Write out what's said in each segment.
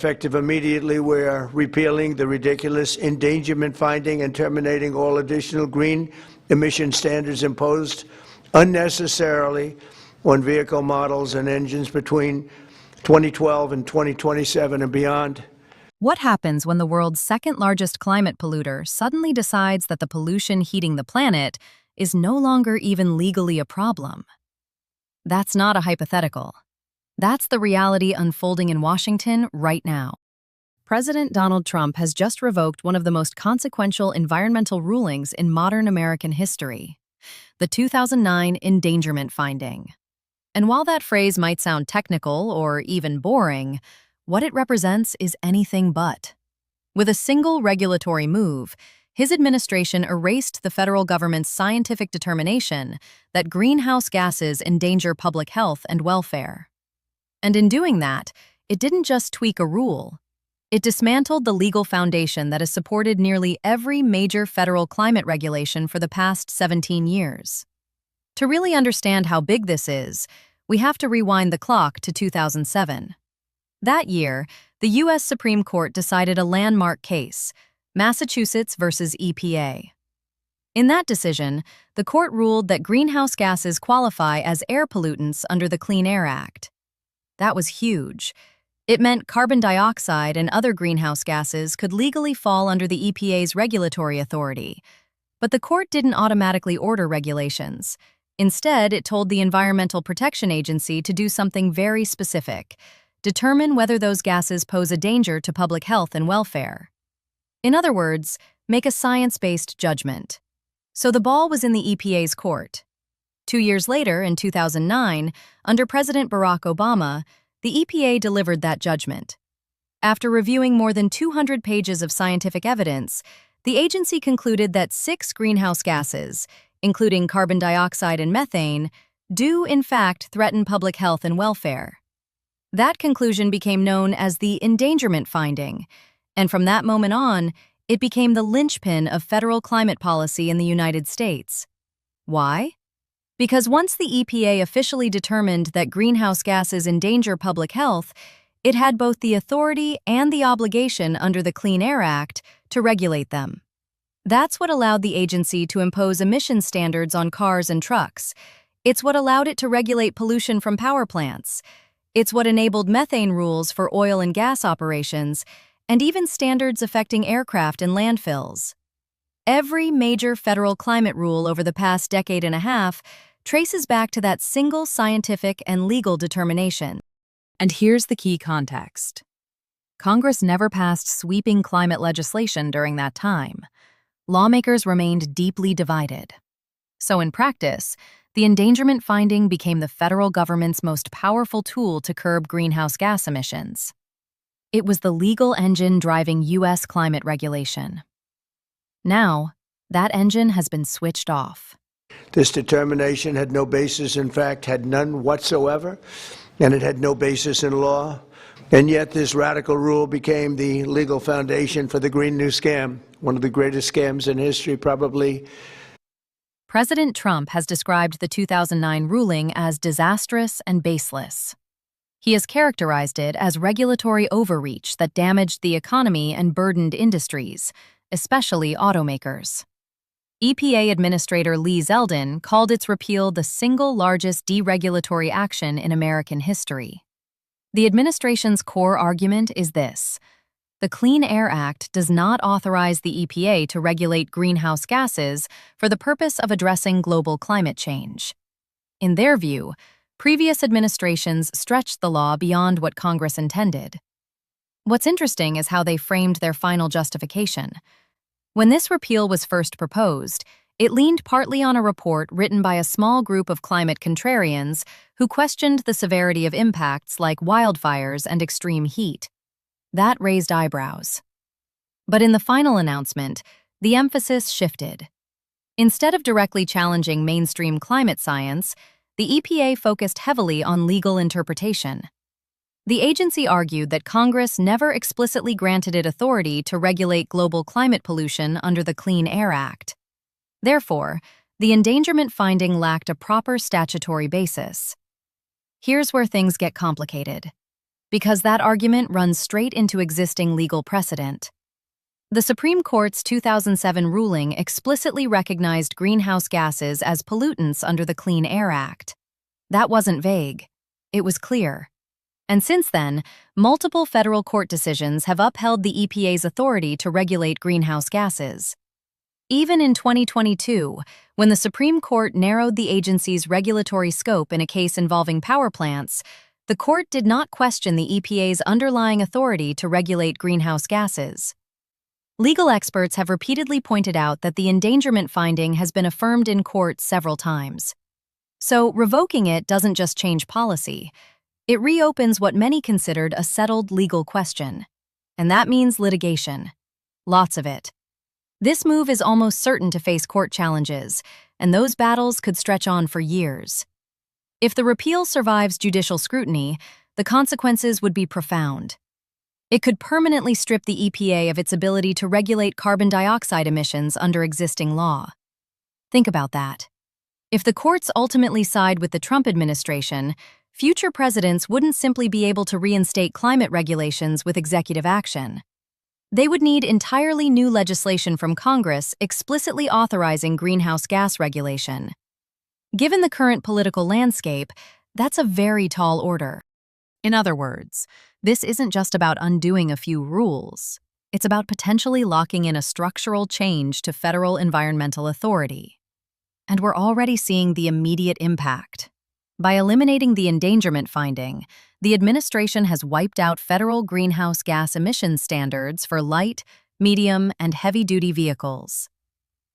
Effective immediately, we are repealing the ridiculous endangerment finding and terminating all additional green emission standards imposed unnecessarily on vehicle models and engines between 2012 and 2027 and beyond. What happens when the world's second-largest climate polluter suddenly decides that the pollution heating the planet is no longer even legally a problem? That's not a hypothetical. That's the reality unfolding in Washington right now. President Donald Trump has just revoked one of the most consequential environmental rulings in modern American history, the 2009 endangerment finding. And while that phrase might sound technical or even boring, what it represents is anything but. With a single regulatory move, his administration erased the federal government's scientific determination that greenhouse gases endanger public health and welfare. And in doing that, it didn't just tweak a rule. It dismantled the legal foundation that has supported nearly every major federal climate regulation for the past 17 years. To really understand how big this is, we have to rewind the clock to 2007. That year, the U.S. Supreme Court decided a landmark case, Massachusetts versus EPA. In that decision, the court ruled that greenhouse gases qualify as air pollutants under the Clean Air Act. That was huge. It meant carbon dioxide and other greenhouse gases could legally fall under the EPA's regulatory authority. But the court didn't automatically order regulations. Instead, it told the Environmental Protection Agency to do something very specific: determine whether those gases pose a danger to public health and welfare. In other words, make a science-based judgment. So the ball was in the EPA's court. 2 years later, in 2009, under President Barack Obama, the EPA delivered that judgment. After reviewing more than 200 pages of scientific evidence, the agency concluded that 6 greenhouse gases, including carbon dioxide and methane, do in fact threaten public health and welfare. That conclusion became known as the endangerment finding, and from that moment on, it became the linchpin of federal climate policy in the United States. Why? Because once the EPA officially determined that greenhouse gases endanger public health, it had both the authority and the obligation under the Clean Air Act to regulate them. That's what allowed the agency to impose emission standards on cars and trucks. It's what allowed it to regulate pollution from power plants. It's what enabled methane rules for oil and gas operations, and even standards affecting aircraft and landfills. Every major federal climate rule over the past decade and a half traces back to that single scientific and legal determination. And here's the key context. Congress never passed sweeping climate legislation during that time. Lawmakers remained deeply divided. So in practice, the endangerment finding became the federal government's most powerful tool to curb greenhouse gas emissions. It was the legal engine driving U.S. climate regulation. Now, that engine has been switched off. This determination had no basis, in fact, had none whatsoever, and it had no basis in law. And yet this radical rule became the legal foundation for the Green New Scam, one of the greatest scams in history, probably. President Trump has described the 2009 ruling as disastrous and baseless. He has characterized it as regulatory overreach that damaged the economy and burdened industries, especially automakers. EPA Administrator Lee Zeldin called its repeal the single largest deregulatory action in American history. The administration's core argument is this: the Clean Air Act does not authorize the EPA to regulate greenhouse gases for the purpose of addressing global climate change. In their view, previous administrations stretched the law beyond what Congress intended. What's interesting is how they framed their final justification. When this repeal was first proposed, it leaned partly on a report written by a small group of climate contrarians who questioned the severity of impacts like wildfires and extreme heat. That raised eyebrows. But in the final announcement, the emphasis shifted. Instead of directly challenging mainstream climate science, the EPA focused heavily on legal interpretation. The agency argued that Congress never explicitly granted it authority to regulate global climate pollution under the Clean Air Act. Therefore, the endangerment finding lacked a proper statutory basis. Here's where things get complicated. because that argument runs straight into existing legal precedent. The Supreme Court's 2007 ruling explicitly recognized greenhouse gases as pollutants under the Clean Air Act. That wasn't vague. It was clear. And since then, multiple federal court decisions have upheld the EPA's authority to regulate greenhouse gases. Even in 2022, when the Supreme Court narrowed the agency's regulatory scope in a case involving power plants, the court did not question the EPA's underlying authority to regulate greenhouse gases. Legal experts have repeatedly pointed out that the endangerment finding has been affirmed in court several times. So, revoking it doesn't just change policy. It reopens what many considered a settled legal question. And that means litigation. Lots of it. This move is almost certain to face court challenges, and those battles could stretch on for years. If the repeal survives judicial scrutiny, the consequences would be profound. It could permanently strip the EPA of its ability to regulate carbon dioxide emissions under existing law. Think about that. If the courts ultimately side with the Trump administration, future presidents wouldn't simply be able to reinstate climate regulations with executive action. They would need entirely new legislation from Congress explicitly authorizing greenhouse gas regulation. Given the current political landscape, that's a very tall order. In other words, this isn't just about undoing a few rules. It's about potentially locking in a structural change to federal environmental authority. And we're already seeing the immediate impact. By eliminating the endangerment finding, the administration has wiped out federal greenhouse gas emissions standards for light, medium, and heavy-duty vehicles.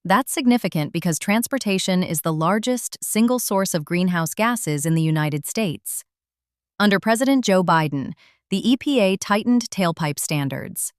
That's significant because transportation is the largest single source of greenhouse gases in the United States. Under President Joe Biden, the EPA tightened tailpipe standards.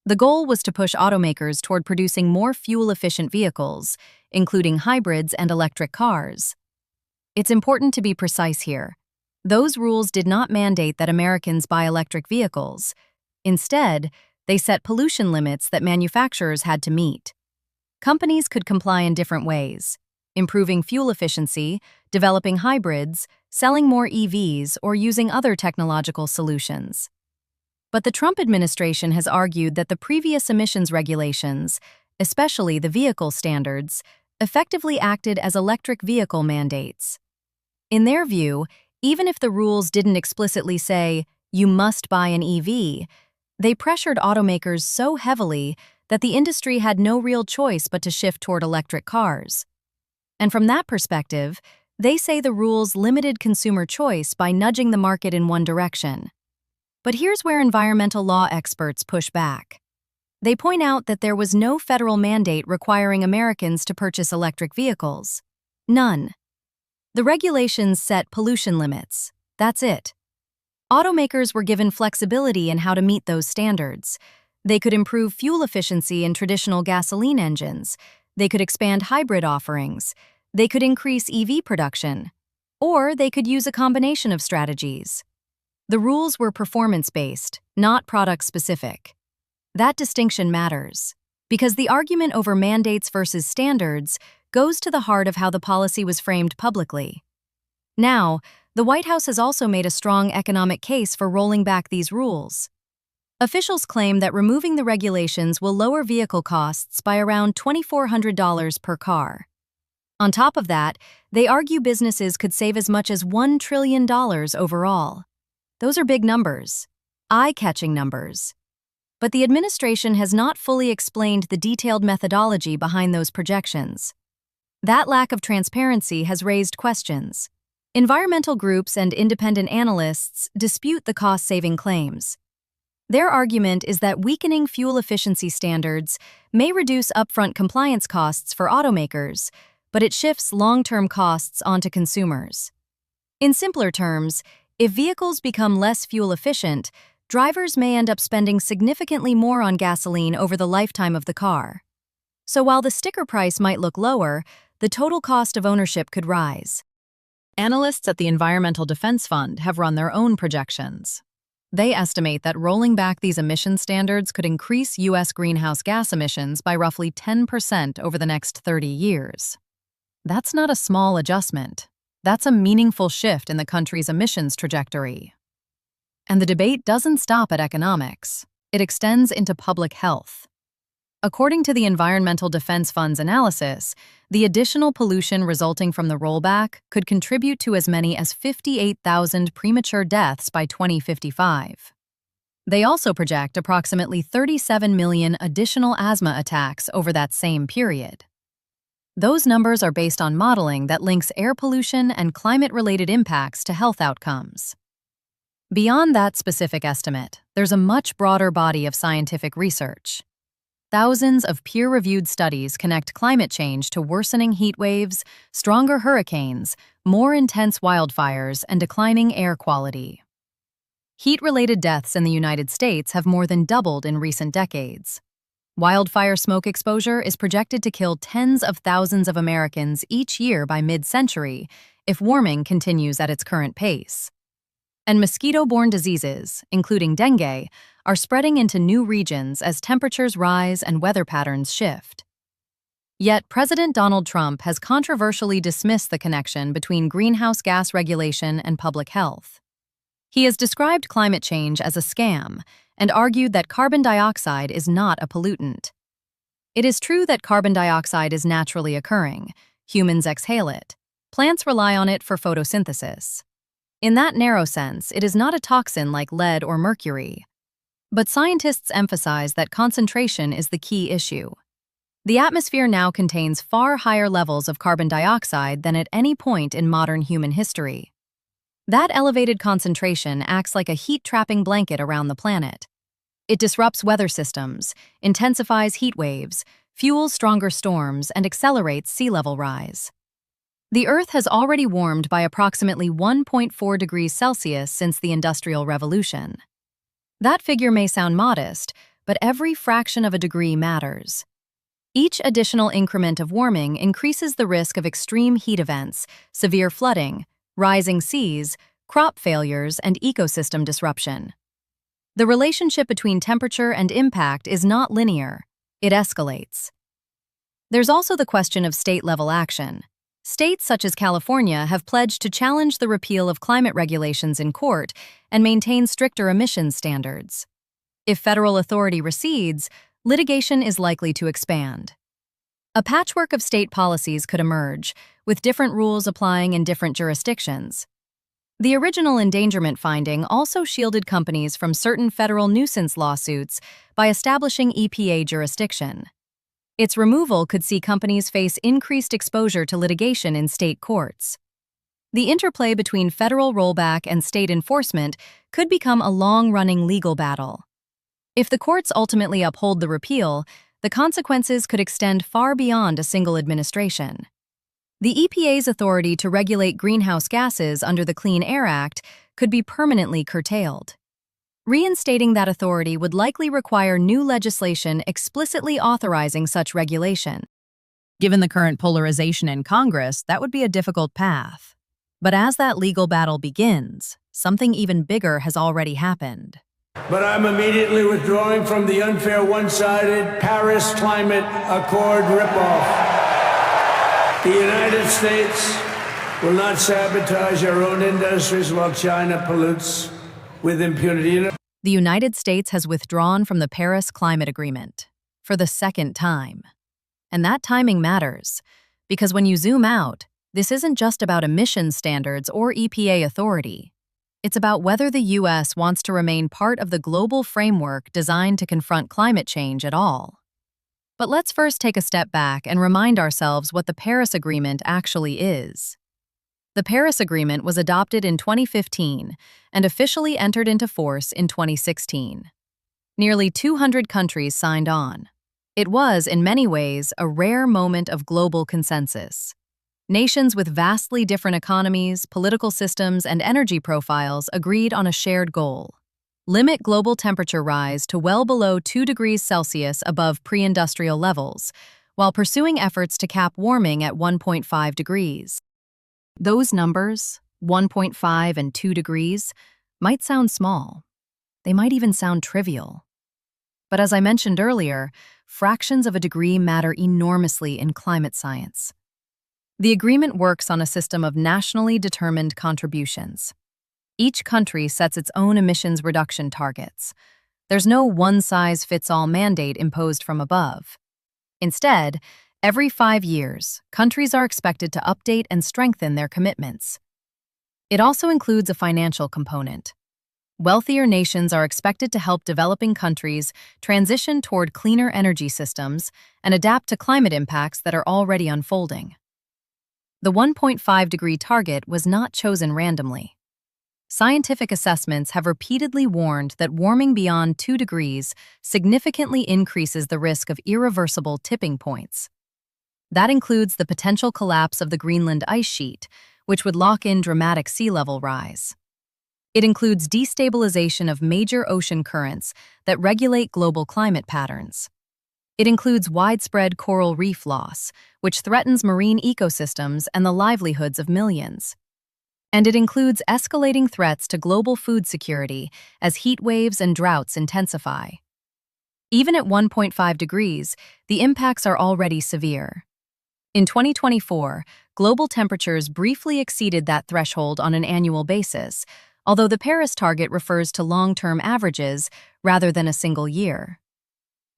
The goal was to push automakers toward producing more fuel-efficient vehicles, including hybrids and electric cars. It's important to be precise here. Those rules did not mandate that Americans buy electric vehicles. Instead, they set pollution limits that manufacturers had to meet. Companies could comply in different ways, improving fuel efficiency, developing hybrids, selling more EVs, or using other technological solutions. But the Trump administration has argued that the previous emissions regulations, especially the vehicle standards, effectively acted as electric vehicle mandates. In their view, even if the rules didn't explicitly say, "You must buy an EV," they pressured automakers so heavily that the industry had no real choice but to shift toward electric cars. And from that perspective, they say the rules limited consumer choice by nudging the market in one direction. But here's where environmental law experts push back. They point out that there was no federal mandate requiring Americans to purchase electric vehicles. None. The regulations set pollution limits. That's it. Automakers were given flexibility in how to meet those standards. They could improve fuel efficiency in traditional gasoline engines. They could expand hybrid offerings. They could increase EV production. Or they could use a combination of strategies. The rules were performance-based, not product-specific. That distinction matters, because the argument over mandates versus standards goes to the heart of how the policy was framed publicly. Now, the White House has also made a strong economic case for rolling back these rules. Officials claim that removing the regulations will lower vehicle costs by around $2,400 per car. On top of that, they argue businesses could save as much as $1 trillion overall. Those are big numbers, eye-catching numbers. But the administration has not fully explained the detailed methodology behind those projections. That lack of transparency has raised questions. Environmental groups and independent analysts dispute the cost-saving claims. Their argument is that weakening fuel efficiency standards may reduce upfront compliance costs for automakers, but it shifts long-term costs onto consumers. In simpler terms, if vehicles become less fuel efficient, drivers may end up spending significantly more on gasoline over the lifetime of the car. So while the sticker price might look lower, the total cost of ownership could rise. Analysts at the Environmental Defense Fund have run their own projections. They estimate that rolling back these emission standards could increase U.S. greenhouse gas emissions by roughly 10% over the next 30 years. That's not a small adjustment. That's a meaningful shift in the country's emissions trajectory. And the debate doesn't stop at economics. It extends into public health. According to the Environmental Defense Fund's analysis, the additional pollution resulting from the rollback could contribute to as many as 58,000 premature deaths by 2055. They also project approximately 37 million additional asthma attacks over that same period. Those numbers are based on modeling that links air pollution and climate-related impacts to health outcomes. Beyond that specific estimate, there's a much broader body of scientific research. Thousands of peer-reviewed studies connect climate change to worsening heat waves, stronger hurricanes, more intense wildfires, and declining air quality. Heat-related deaths in the United States have more than doubled in recent decades. Wildfire smoke exposure is projected to kill tens of thousands of Americans each year by mid-century if warming continues at its current pace. And mosquito-borne diseases, including dengue, are spreading into new regions as temperatures rise and weather patterns shift. Yet President Donald Trump has controversially dismissed the connection between greenhouse gas regulation and public health. He has described climate change as a scam and argued that carbon dioxide is not a pollutant. It is true that carbon dioxide is naturally occurring. Humans exhale it. Plants rely on it for photosynthesis. In that narrow sense, it is not a toxin like lead or mercury. But scientists emphasize that concentration is the key issue. The atmosphere now contains far higher levels of carbon dioxide than at any point in modern human history. That elevated concentration acts like a heat-trapping blanket around the planet. It disrupts weather systems, intensifies heat waves, fuels stronger storms, and accelerates sea level rise. The Earth has already warmed by approximately 1.4 degrees Celsius since the Industrial Revolution. That figure may sound modest, but every fraction of a degree matters. Each additional increment of warming increases the risk of extreme heat events, severe flooding, rising seas, crop failures, and ecosystem disruption. The relationship between temperature and impact is not linear. It escalates. There's also the question of state-level action. States such as California have pledged to challenge the repeal of climate regulations in court and maintain stricter emissions standards. If federal authority recedes, litigation is likely to expand. A patchwork of state policies could emerge, with different rules applying in different jurisdictions. The original endangerment finding also shielded companies from certain federal nuisance lawsuits by establishing EPA jurisdiction. Its removal could see companies face increased exposure to litigation in state courts. The interplay between federal rollback and state enforcement could become a long-running legal battle. If the courts ultimately uphold the repeal, the consequences could extend far beyond a single administration. The EPA's authority to regulate greenhouse gases under the Clean Air Act could be permanently curtailed. Reinstating that authority would likely require new legislation explicitly authorizing such regulation. Given the current polarization in Congress, that would be a difficult path. But as that legal battle begins, something even bigger has already happened. But I'm immediately withdrawing from the unfair, one-sided Paris Climate Accord ripoff. The United States will not sabotage our own industries while China pollutes with impunity. The United States has withdrawn from the Paris Climate Agreement for the second time. And that timing matters, because when you zoom out, this isn't just about emissions standards or EPA authority. It's about whether the U.S. wants to remain part of the global framework designed to confront climate change at all. But let's first take a step back and remind ourselves what the Paris Agreement actually is. The Paris Agreement was adopted in 2015 and officially entered into force in 2016. Nearly 200 countries signed on. It was, in many ways, a rare moment of global consensus. Nations with vastly different economies, political systems, and energy profiles agreed on a shared goal: limit global temperature rise to well below 2 degrees Celsius above pre-industrial levels, while pursuing efforts to cap warming at 1.5 degrees. Those numbers, 1.5 and 2 degrees, might sound small. They might even sound trivial. But as I mentioned earlier, fractions of a degree matter enormously in climate science. The agreement works on a system of nationally determined contributions. Each country sets its own emissions reduction targets. There's no one-size-fits-all mandate imposed from above. Instead, every 5 years, countries are expected to update and strengthen their commitments. It also includes a financial component. Wealthier nations are expected to help developing countries transition toward cleaner energy systems and adapt to climate impacts that are already unfolding. The 1.5-degree target was not chosen randomly. Scientific assessments have repeatedly warned that warming beyond 2 degrees significantly increases the risk of irreversible tipping points. That includes the potential collapse of the Greenland ice sheet, which would lock in dramatic sea level rise. It includes destabilization of major ocean currents that regulate global climate patterns. It includes widespread coral reef loss, which threatens marine ecosystems and the livelihoods of millions. And it includes escalating threats to global food security as heat waves and droughts intensify. Even at 1.5 degrees, the impacts are already severe. In 2024, global temperatures briefly exceeded that threshold on an annual basis, although the Paris target refers to long-term averages rather than a single year.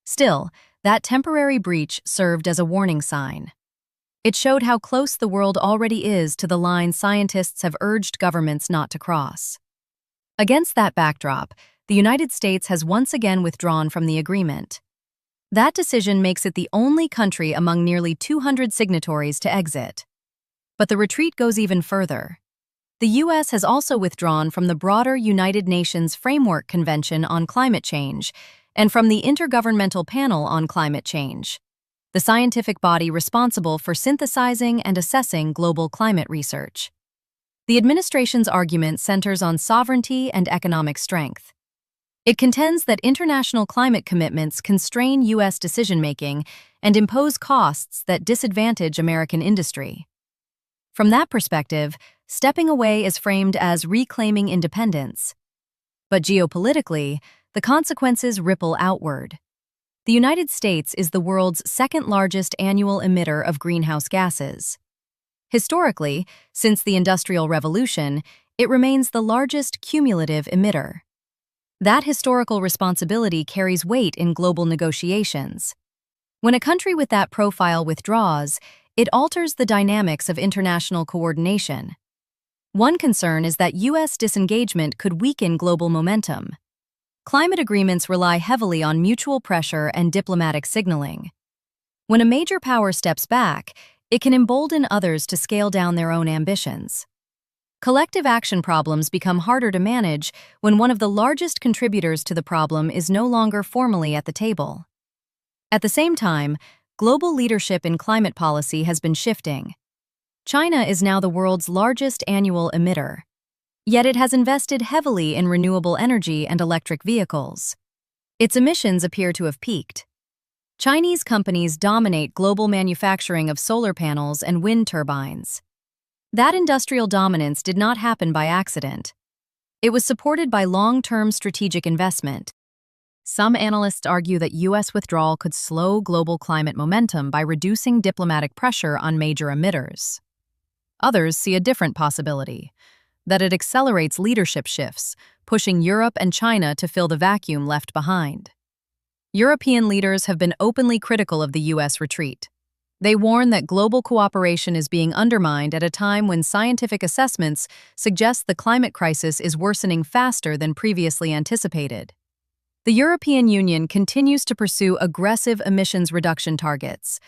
Still, that temporary breach served as a warning sign. It showed how close the world already is to the line scientists have urged governments not to cross. Against that backdrop, the United States has once again withdrawn from the agreement. That decision makes it the only country among nearly 200 signatories to exit. But the retreat goes even further. The U.S. has also withdrawn from the broader United Nations Framework Convention on Climate Change and from the Intergovernmental Panel on Climate Change, the scientific body responsible for synthesizing and assessing global climate research. The administration's argument centers on sovereignty and economic strength. It contends that international climate commitments constrain U.S. decision-making and impose costs that disadvantage American industry. From that perspective, stepping away is framed as reclaiming independence. But geopolitically, the consequences ripple outward. The United States is the world's second-largest annual emitter of greenhouse gases. Historically, since the Industrial Revolution, it remains the largest cumulative emitter. That historical responsibility carries weight in global negotiations. When a country with that profile withdraws, it alters the dynamics of international coordination. One concern is that U.S. disengagement could weaken global momentum. Climate agreements rely heavily on mutual pressure and diplomatic signaling. When a major power steps back, it can embolden others to scale down their own ambitions. Collective action problems become harder to manage when one of the largest contributors to the problem is no longer formally at the table. At the same time, global leadership in climate policy has been shifting. China is now the world's largest annual emitter. Yet it has invested heavily in renewable energy and electric vehicles. Its emissions appear to have peaked. Chinese companies dominate global manufacturing of solar panels and wind turbines. That industrial dominance did not happen by accident. It was supported by long-term strategic investment. Some analysts argue that U.S. withdrawal could slow global climate momentum by reducing diplomatic pressure on major emitters. Others see a different possibility, that it accelerates leadership shifts, pushing Europe and China to fill the vacuum left behind. European leaders have been openly critical of the U.S. retreat. They warn that global cooperation is being undermined at a time when scientific assessments suggest the climate crisis is worsening faster than previously anticipated. The European Union continues to pursue aggressive emissions reduction targets.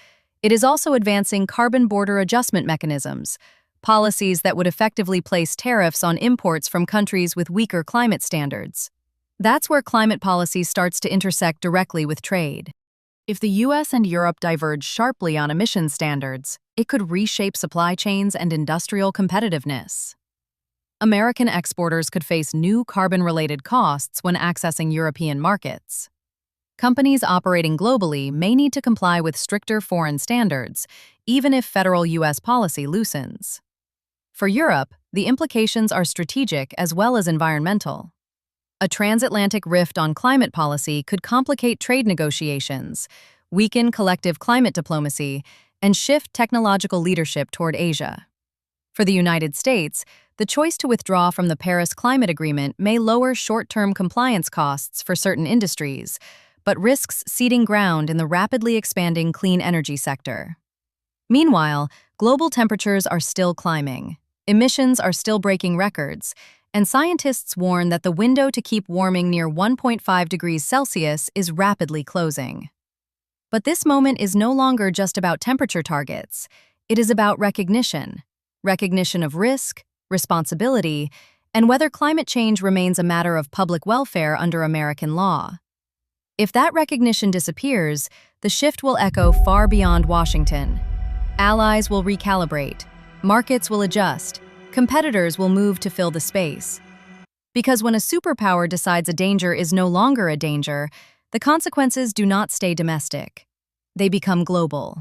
It is also advancing carbon border adjustment mechanisms, policies that would effectively place tariffs on imports from countries with weaker climate standards. That's where climate policy starts to intersect directly with trade. If the U.S. and Europe diverge sharply on emission standards, it could reshape supply chains and industrial competitiveness. American exporters could face new carbon-related costs when accessing European markets. Companies operating globally may need to comply with stricter foreign standards, even if federal U.S. policy loosens. For Europe, the implications are strategic as well as environmental. A transatlantic rift on climate policy could complicate trade negotiations, weaken collective climate diplomacy, and shift technological leadership toward Asia. For the United States, The choice to withdraw from the Paris Climate Agreement may lower short-term compliance costs for certain industries, but risks ceding ground in the rapidly expanding clean energy sector. Meanwhile, global temperatures are still climbing, emissions are still breaking records, and scientists warn that the window to keep warming near 1.5 degrees Celsius is rapidly closing. But this moment is no longer just about temperature targets. It is about recognition of risk, responsibility, and whether climate change remains a matter of public welfare under American law. If that recognition disappears, the shift will echo far beyond Washington. Allies will recalibrate, markets will adjust, competitors will move to fill the space. Because when a superpower decides a danger is no longer a danger, the consequences do not stay domestic. They become global.